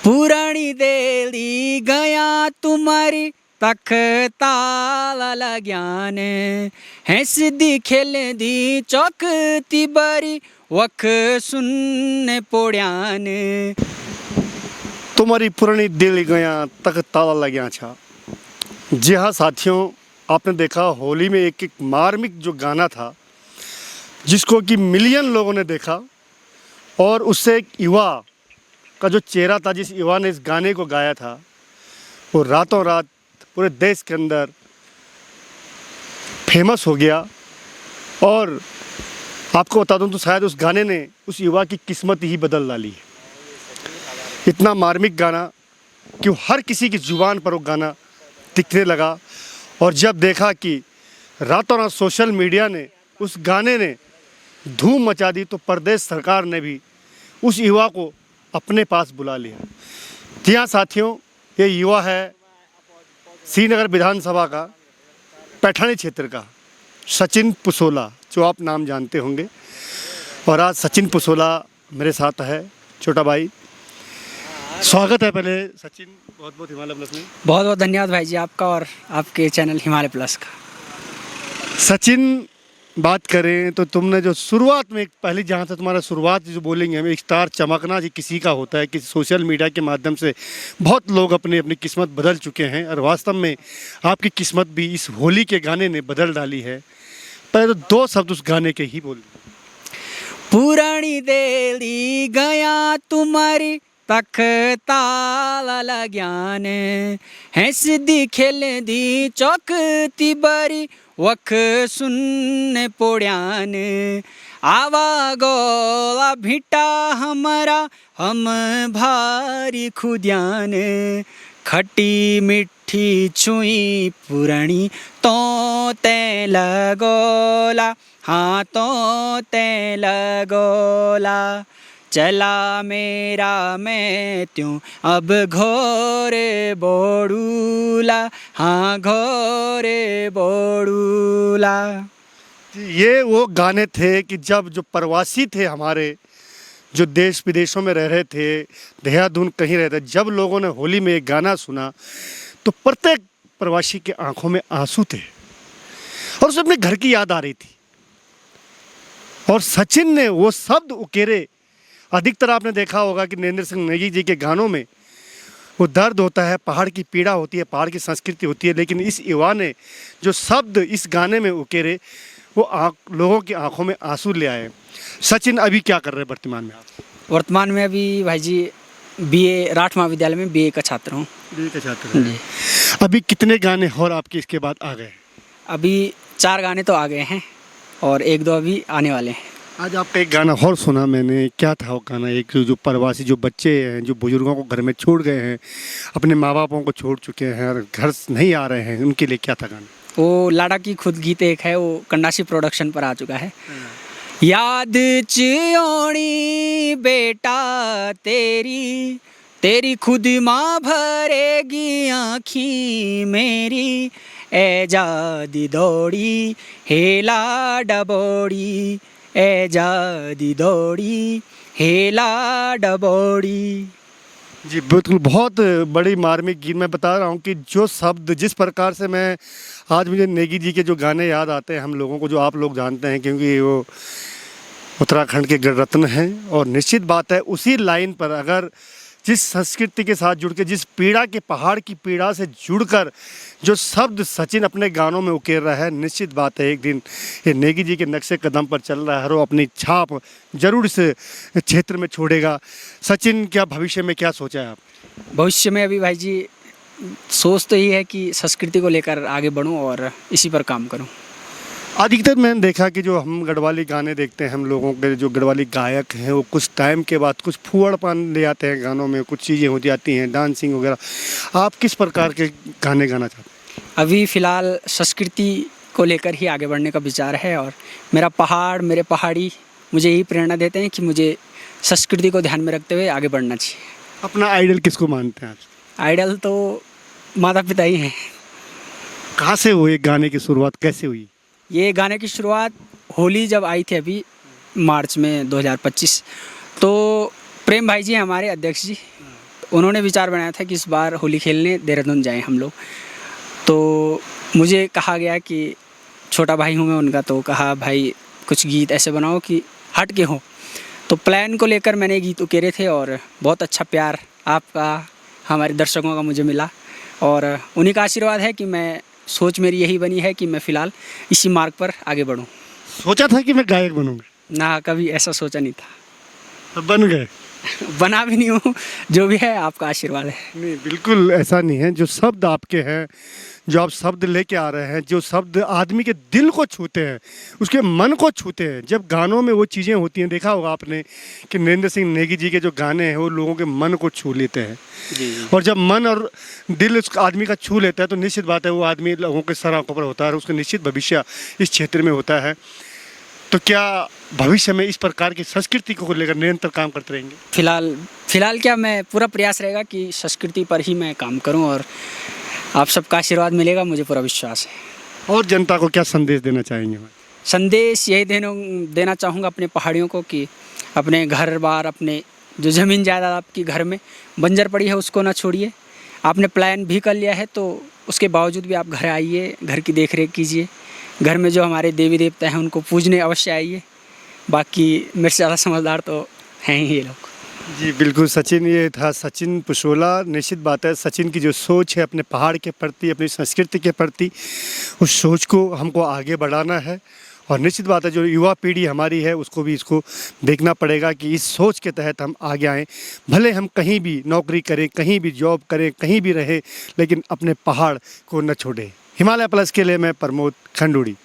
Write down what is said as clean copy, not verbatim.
पुरानी देली गया तुम्हारी तख्ताल ज्ञान हंसदी खेलदी चौकती बरी वख सुनने पोड़्यान। तुम्हारी पुरानी दिल गया तक ताला लग गया छा। जी हाँ साथियों, आपने देखा होली में एक एक मार्मिक जो गाना था जिसको कि मिलियन लोगों ने देखा और उससे एक युवा का जो चेहरा था, जिस युवा ने इस गाने को गाया था, वो रातों रात पूरे देश के अंदर फेमस हो गया। और आपको बता दूं तो शायद उस गाने ने उस युवा की किस्मत ही बदल डाली। इतना मार्मिक गाना कि हर किसी की ज़ुबान पर वो गाना दिखने लगा। और जब देखा कि रातों रात सोशल मीडिया ने उस गाने ने धूम मचा दी, तो प्रदेश सरकार ने भी उस युवा को अपने पास बुला लिया। जी हाँ साथियों, ये युवा है श्रीनगर विधानसभा का पैठानी क्षेत्र का सचिन पुसोला, जो आप नाम जानते होंगे। और आज सचिन पुसोला मेरे साथ है, छोटा भाई। स्वागत है पहले सचिन, बहुत बहुत हिमालय प्लस में। बहुत बहुत धन्यवाद भाई जी आपका और आपके चैनल हिमालय प्लस का। सचिन, बात करें तो तुमने जो शुरुआत में पहले जहाँ से तुम्हारा शुरुआत जो बोलेंगे हमें, स्टार चमकना जी किसी का होता है कि सोशल मीडिया के माध्यम से बहुत लोग अपनी अपनी किस्मत बदल चुके हैं, और वास्तव में आपकी किस्मत भी इस होली के गाने ने बदल डाली है। पहले तो दो शब्द उस गाने के ही बोल। पुरानी देली गया तुम्हारी तख्ताल ज्ञान हंसदी खेलदी चौकती बरी वख सुनने पोड़्यान। आवा गोला भिटा हमारा हम भारी खुद्यान खट्टी मिठी छुई पुरानी तो ते लगोला हाँ तो ते लगोला चला मेरा मैं त्यों अब घोरे बोड़ूला हाँ घोरे बोड़ूला। ये वो गाने थे कि जब जो प्रवासी थे हमारे, जो देश विदेशों में रह रहे थे, देहरादून कहीं रहते, जब लोगों ने होली में एक गाना सुना तो प्रत्येक प्रवासी के आंखों में आंसू थे और उसे अपने घर की याद आ रही थी। और सचिन ने वो शब्द उकेरे। अधिकतर आपने देखा होगा कि नरेंद्र सिंह नेगी जी के गानों में वो दर्द होता है, पहाड़ की पीड़ा होती है, पहाड़ की संस्कृति होती है, लेकिन इस युवा ने जो शब्द इस गाने में उकेरे वो लोगों की आंखों में आंसू ले आए। सचिन, अभी क्या कर रहे हैं वर्तमान में आप? वर्तमान में अभी भाई जी बीए राठ महाविद्यालय में बीए का छात्र हूँ। बीए का छात्र हैं। अभी कितने गाने और आपके इसके बाद आ गए? अभी 4 गाने तो आ गए हैं और 1-2 अभी आने वाले हैं। आज आपका एक गाना और सुना मैंने, क्या था वो गाना? एक जो प्रवासी जो बच्चे हैं, जो बुजुर्गों को घर में छोड़ गए हैं, अपने माँ बापों को छोड़ चुके हैं और घर नहीं आ रहे हैं, उनके लिए क्या था गाना? वो लाड़ा की खुद गीत एक है, वो कंडासी प्रोडक्शन पर आ चुका है। याद चियोणी बेटा तेरी तेरी खुद माँ भरेगी आँखी मेरी ए जादी दौड़ी हेला डबोड़ी ए जादी दौड़ी हेला डबोड़ी। जी बिल्कुल, बहुत बड़ी मार्मिक गीत। मैं बता रहा हूँ कि जो शब्द जिस प्रकार से मैं आज मुझे नेगी जी के जो गाने याद आते हैं हम लोगों को, जो आप लोग जानते हैं क्योंकि वो उत्तराखंड के गण रत्न हैं। और निश्चित बात है उसी लाइन पर अगर जिस संस्कृति के साथ जुड़ के, जिस पीड़ा के पहाड़ की पीड़ा से जुड़कर जो शब्द सचिन अपने गानों में उकेर रहा है, निश्चित बात है एक दिन ये नेगी जी के नक्शे कदम पर चल रहा है और वो अपनी छाप जरूर इस क्षेत्र में छोड़ेगा। सचिन, क्या भविष्य में क्या सोचा है आप? भविष्य में अभी भाई जी सोच तो ये है कि संस्कृति को लेकर आगे बढ़ूं और इसी पर काम करूं। अधिकतर मैंने देखा कि जो हम गढ़वाली गाने देखते हैं, हम लोगों के जो गढ़वाली गायक हैं वो कुछ टाइम के बाद कुछ फूहड़पन ले आते हैं गानों में, कुछ चीज़ें हो जाती हैं, डांसिंग वगैरह। आप किस प्रकार के गाने गाना चाहते हैं? अभी फ़िलहाल संस्कृति को लेकर ही आगे बढ़ने का विचार है और मेरा पहाड़, मेरे पहाड़ी मुझे यही प्रेरणा देते हैं कि मुझे संस्कृति को ध्यान में रखते हुए आगे बढ़ना चाहिए। अपना आइडल किसको मानते हैं आप? आइडल तो माता पिता ही हैं। कहाँ से हुई गाने की शुरुआत, कैसे हुई? ये गाने की शुरुआत होली जब आई थी अभी मार्च में 2025, तो प्रेम भाई जी हमारे अध्यक्ष जी, उन्होंने विचार बनाया था कि इस बार होली खेलने देहरादून जाएं हम लोग। तो मुझे कहा गया कि छोटा भाई हूँ मैं उनका, तो कहा भाई कुछ गीत ऐसे बनाओ कि हट के हो। तो प्लान को लेकर मैंने गीत उकेरे थे और बहुत अच्छा प्यार आपका, हमारे दर्शकों का मुझे मिला और उन्हीं का आशीर्वाद है कि मैं सोच मेरी यही बनी है कि मैं फ़िलहाल इसी मार्ग पर आगे बढ़ूं। सोचा था कि मैं गायक बनूंगा? ना, कभी ऐसा सोचा नहीं था। अब बन गए? बना भी नहीं हूँ, जो भी है आपका आशीर्वाद है। नहीं, बिल्कुल ऐसा नहीं है। जो शब्द आपके हैं, जो आप शब्द लेके आ रहे हैं, जो शब्द आदमी के दिल को छूते हैं, उसके मन को छूते हैं, जब गानों में वो चीज़ें होती हैं, देखा होगा आपने कि नरेंद्र सिंह नेगी जी के जो गाने हैं वो लोगों के मन को छू लेते हैं। जी। और जब मन और दिल उस आदमी का छू लेता है तो निश्चित बात है वो आदमी लोगों के सर आंखों पर होता है और उसका निश्चित भविष्य इस क्षेत्र में होता है। तो क्या भविष्य में इस प्रकार की संस्कृति को लेकर निरंतर काम करते रहेंगे? फिलहाल क्या, मैं पूरा प्रयास रहेगा कि संस्कृति पर ही मैं काम करूं और आप सबका आशीर्वाद मिलेगा, मुझे पूरा विश्वास है। और जनता को क्या संदेश देना चाहेंगे? संदेश यही देना चाहूँगा अपने पहाड़ियों को कि अपने घर बार, अपने जो ज़मीन जायदाद आपकी घर में बंजर पड़ी है उसको ना छोड़िए। आपने प्लान भी कर लिया है तो उसके बावजूद भी आप घर आइए, घर की देख रेख कीजिए। घर में जो हमारे देवी देवता हैं उनको पूजने अवश्य आइए। बाकी मेरे से ज़्यादा समझदार तो हैं ही ये लोग। जी बिल्कुल सचिन, ये था सचिन पुशोला। निश्चित बात है सचिन की जो सोच है अपने पहाड़ के प्रति, अपनी संस्कृति के प्रति, उस सोच को हमको आगे बढ़ाना है। और निश्चित बात है जो युवा पीढ़ी हमारी है उसको भी इसको देखना पड़ेगा कि इस सोच के तहत हम आगे आएँ। भले हम कहीं भी नौकरी करें, कहीं भी जॉब करें, कहीं भी रहें, लेकिन अपने पहाड़ को न छोड़ें। हिमालय प्लस के लिए मैं प्रमोद खंडूड़ी।